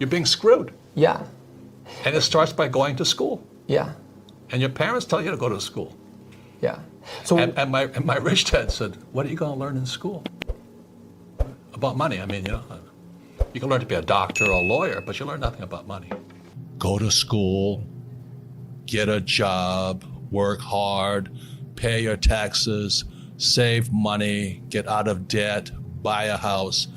You're being screwed. Yeah. And it starts by going to school. Yeah. And your parents tell you to go to school. Yeah. So And my rich dad said, what are you going to learn in school? About money. I mean, you can learn to be a doctor or a lawyer, but you learn nothing about money. Go to school, get a job, work hard, pay your taxes, save money, get out of debt, buy a house,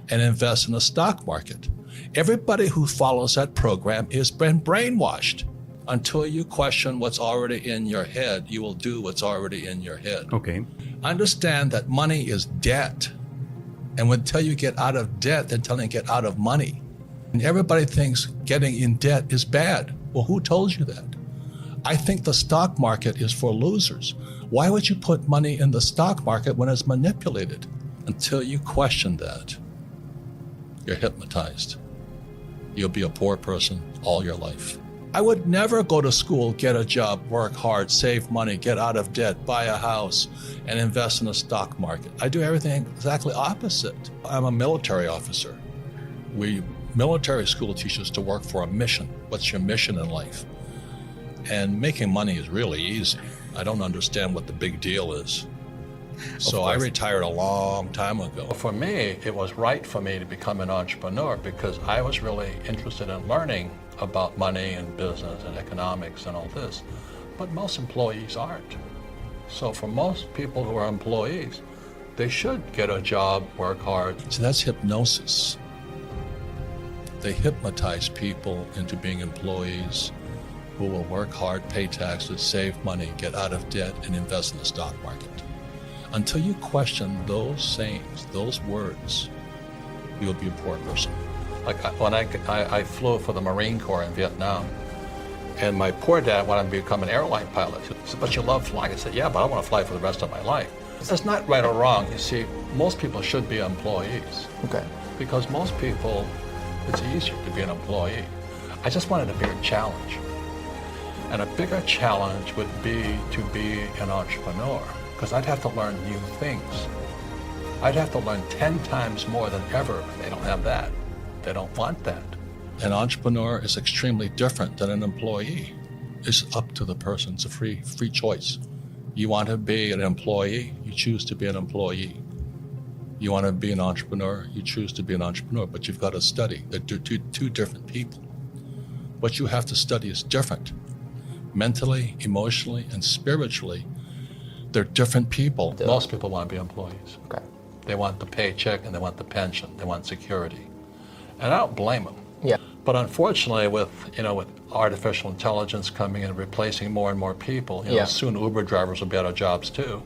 and invest in the stock market. Everybody who follows that program has been brainwashed. Until you question what's already in your head, you will do what's already in your head. Okay. Understand that money is debt. And until you get out of debt, they're telling you to get out of money. And everybody thinks getting in debt is bad. Well, who told you that? I think the stock market is for losers. Why would you put money in the stock market when it's manipulated? Until you question that, you're hypnotized. You'll be a poor person all your life. I would never go to school, get a job, work hard, save money, get out of debt, buy a house, and invest in the stock market. I do everything exactly opposite. I'm a military officer. We military school teach us to work for a mission. What's your mission in life? And making money is really easy. I don't understand what the big deal is. So I retired a long time ago. For me, it was right for me to become an entrepreneur because I was really interested in learning about money and business and economics and all this. But most employees aren't. So for most people who are employees, they should get a job, work hard. So that's hypnosis. They hypnotize people into being employees who will work hard, pay taxes, save money, get out of debt, and invest in the stock market. Until you question those sayings, those words, you'll be a poor person. Like when I flew for the Marine Corps in Vietnam, and my poor dad wanted me to become an airline pilot. He said, but you love flying. I said, yeah, but I want to fly for the rest of my life. That's not right or wrong. You see, most people should be employees. okay. Because most people, it's easier to be an employee. I just wanted a bigger challenge. And a bigger challenge would be to be an entrepreneur, because I'd have to learn new things. I'd have to learn 10 times more than ever. They don't have that. They don't want that. An entrepreneur is extremely different than an employee. It's up to the person. It's a free choice. You want to be an employee, you choose to be an employee. You want to be an entrepreneur, you choose to be an entrepreneur, but you've got to study. They're two different people. What you have to study is different. Mentally, emotionally, and spiritually, they're different people. Most people want to be employees. Okay. They want the paycheck and they want the pension. They want security. And I don't blame them. Yeah. But unfortunately, with artificial intelligence coming and replacing more and more people, soon Uber drivers will be out of jobs too.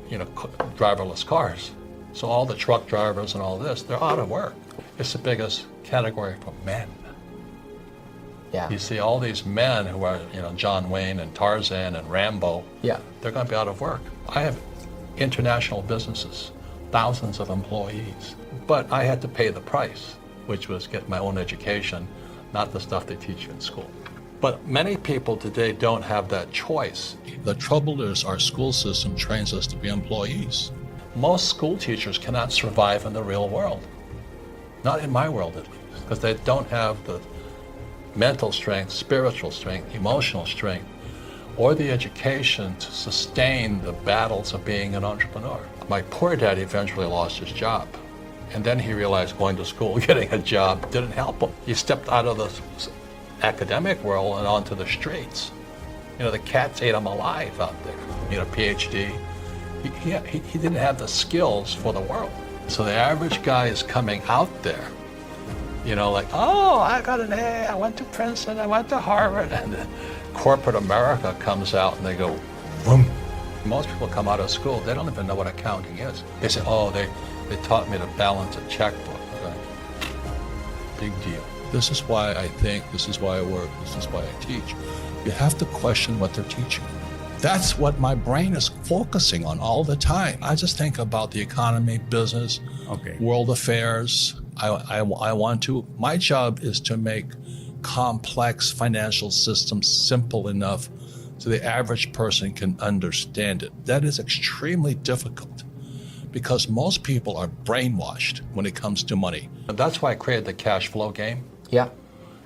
Driverless cars. So all the truck drivers and all this, they're out of work. It's the biggest category for men. Yeah. You see all these men who are, John Wayne and Tarzan and Rambo. Yeah. They're going to be out of work. I have international businesses, thousands of employees, but I had to pay the price, which was get my own education, not the stuff they teach you in school. But many people today don't have that choice. The trouble is our school system trains us to be employees. Most school teachers cannot survive in the real world. Not in my world, at least, because they don't have the mental strength, spiritual strength, emotional strength, or the education to sustain the battles of being an entrepreneur. My poor dad eventually lost his job. And then he realized going to school, getting a job didn't help him. He stepped out of the academic world and onto the streets. The cats ate him alive out there. PhD. He didn't have the skills for the world. So the average guy is coming out there, I got an A, I went to Princeton, I went to Harvard, and then corporate America comes out and they go, boom. Most people come out of school, they don't even know what accounting is. They say, they taught me to balance a checkbook. Right? Big deal. This is why I think, this is why I work, this is why I teach. You have to question what they're teaching. That's what my brain is focusing on all the time. I just think about the economy, business, world affairs. My job is to make complex financial systems simple enough so the average person can understand it. That is extremely difficult because most people are brainwashed when it comes to money. And that's why I created the cash flow game. Yeah.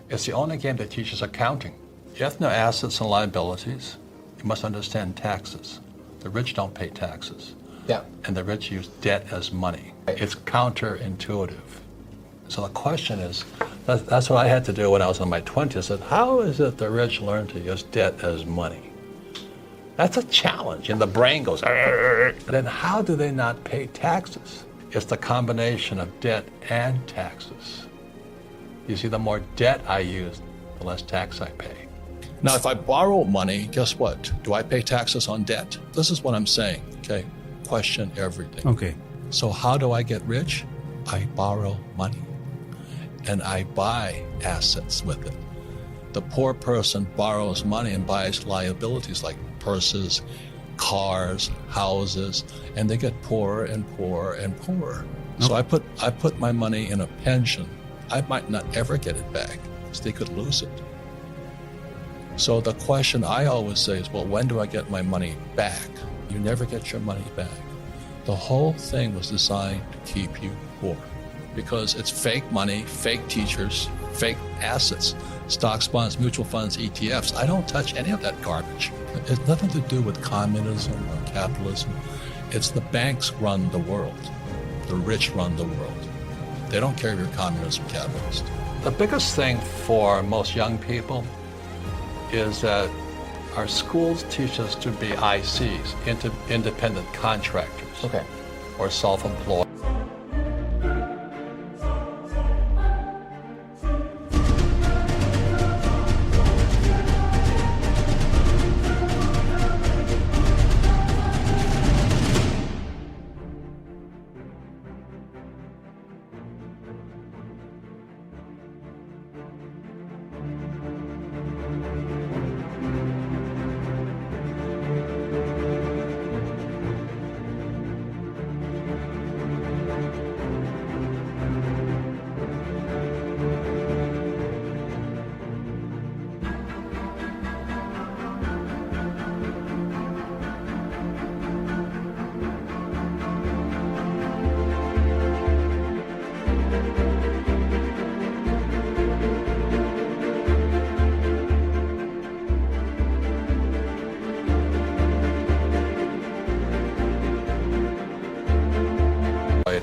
It's the only game that teaches accounting. You have to know assets and liabilities. You must understand taxes. The rich don't pay taxes. Yeah. And the rich use debt as money. It's counterintuitive. So the question is, that's what I had to do when I was in my 20s. I said, how is it the rich learn to use debt as money? That's a challenge, and the brain goes, "Arr!" But then how do they not pay taxes? It's the combination of debt and taxes. You see, the more debt I use, the less tax I pay. Now, if I borrow money, guess what? Do I pay taxes on debt? This is what I'm saying, okay? Question everything. Okay. So how do I get rich? I borrow money, and I buy assets with it. The poor person borrows money and buys liabilities like purses, cars, houses, and they get poorer and poorer and poorer. So I put my money in a pension. I might not ever get it back because they could lose it. So the question I always say is, well, when do I get my money back? You never get your money back. The whole thing was designed to keep you poor because it's fake money, fake teachers, fake assets, stocks, bonds, mutual funds, ETFs. I don't touch any of that garbage. It has nothing to do with communism or capitalism. It's the banks run the world. The rich run the world. They don't care if you're communist or capitalist. The biggest thing for most young people is that our schools teach us to be ICs, independent contractors, Okay. or self-employed.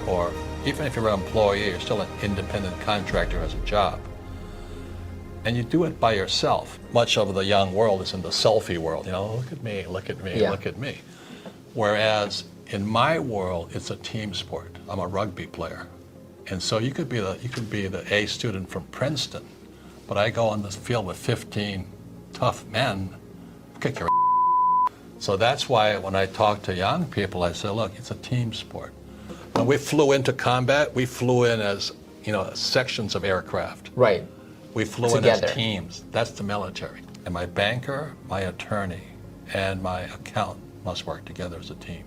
Or even if you're an employee, you're still an independent contractor who has a job. And you do it by yourself. Much of the young world is in the selfie world. You know, look at me, look at me, Yeah. look at me. Whereas in my world, it's a team sport. I'm a rugby player. And so you could be the A student from Princeton, but I go on this field with 15 tough men, kick your ass. So that's why when I talk to young people, I say, look, it's a team sport. When we flew into combat, we flew in as, sections of aircraft. Right. We flew Together. in as teams. That's the military. And my banker, my attorney, and my accountant must work together as a team.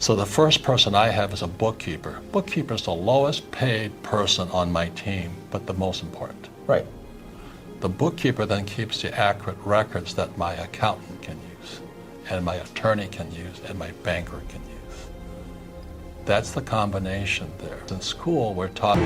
So the first person I have is a bookkeeper. Bookkeeper is the lowest paid person on my team, but the most important. Right. The bookkeeper then keeps the accurate records that my accountant can use, and my attorney can use, and my banker can use. That's the combination there. In school, we're taught.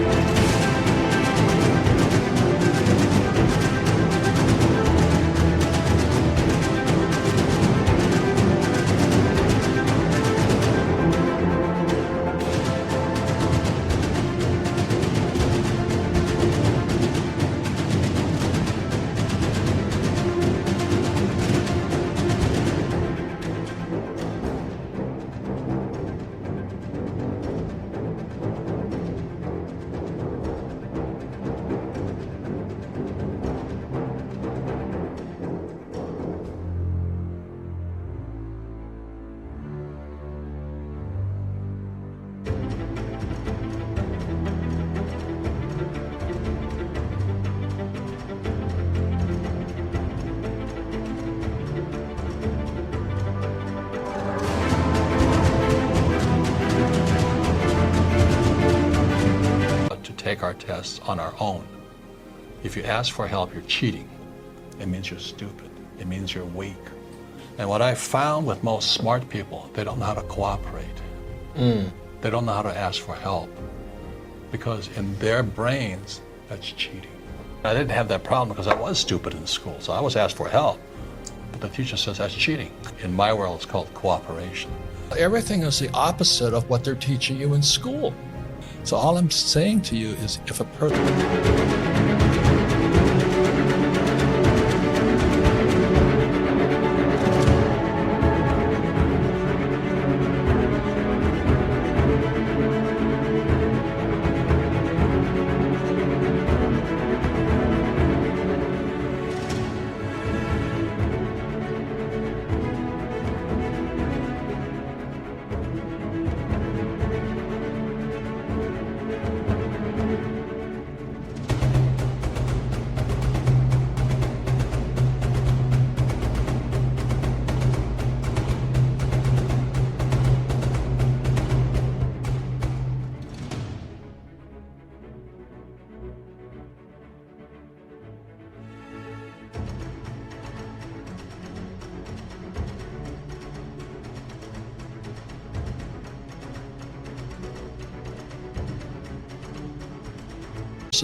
Take our tests on our own. If you ask for help, you're cheating. It means you're stupid. It means you're weak. And what I found with most smart people, they don't know how to cooperate. They don't know how to ask for help. Because in their brains, that's cheating. I didn't have that problem because I was stupid in school, so I was asked for help. But the teacher says that's cheating. In my world, it's called cooperation. Everything is the opposite of what they're teaching you in school. So all I'm saying to you is if a person...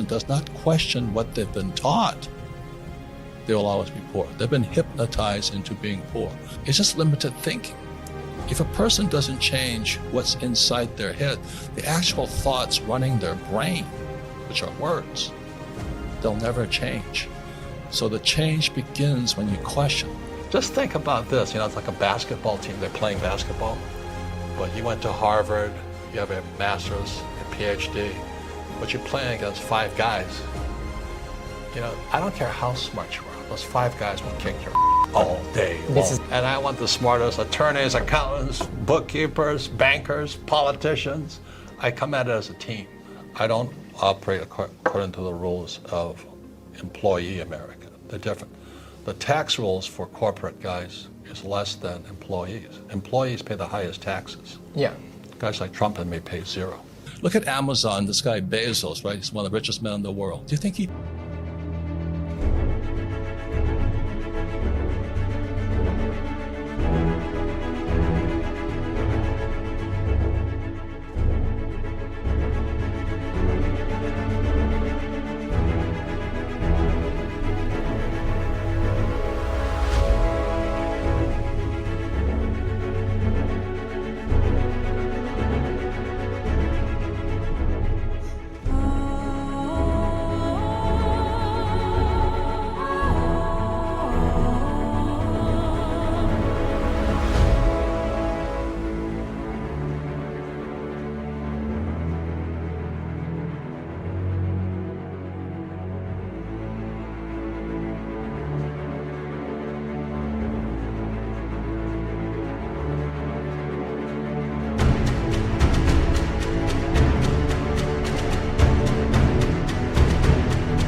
does not question what they've been taught, they will always be poor. They've been hypnotized into being poor. It's just limited thinking. If a person doesn't change what's inside their head, the actual thoughts running their brain, which are words, they'll never change. So the change begins when you question. Just think about this, it's like a basketball team, they're playing basketball, but you went to Harvard, you have a master's, a PhD, but you're playing against 5 guys. I don't care how smart you are, those 5 guys will kick your all day long. And I want the smartest attorneys, accountants, bookkeepers, bankers, politicians. I come at it as a team. I don't operate according to the rules of employee America. They're different. The tax rules for corporate guys is less than employees. Employees pay the highest taxes. Yeah. Guys like Trump and me pay 0. Look at Amazon, this guy Bezos, right? He's one of the richest men in the world. Do you think he...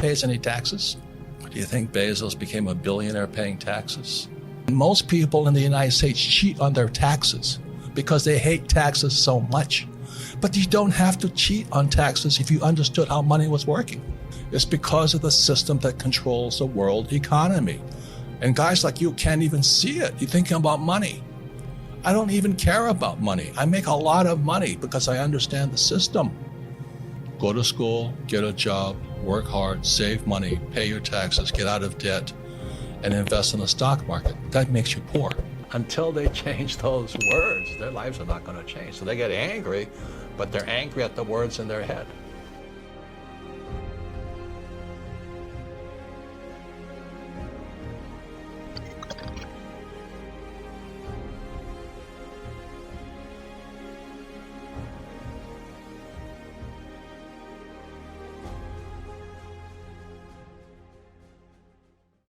pays any taxes? Do you think Bezos became a billionaire paying taxes? Most people in the United States cheat on their taxes because they hate taxes so much. But you don't have to cheat on taxes if you understood how money was working. It's because of the system that controls the world economy. And guys like you can't even see it. You're thinking about money. I don't even care about money. I make a lot of money because I understand the system. Go to school, get a job, work hard, save money, pay your taxes, get out of debt, and invest in the stock market. That makes you poor. Until they change those words, their lives are not going to change. So they get angry, but they're angry at the words in their head.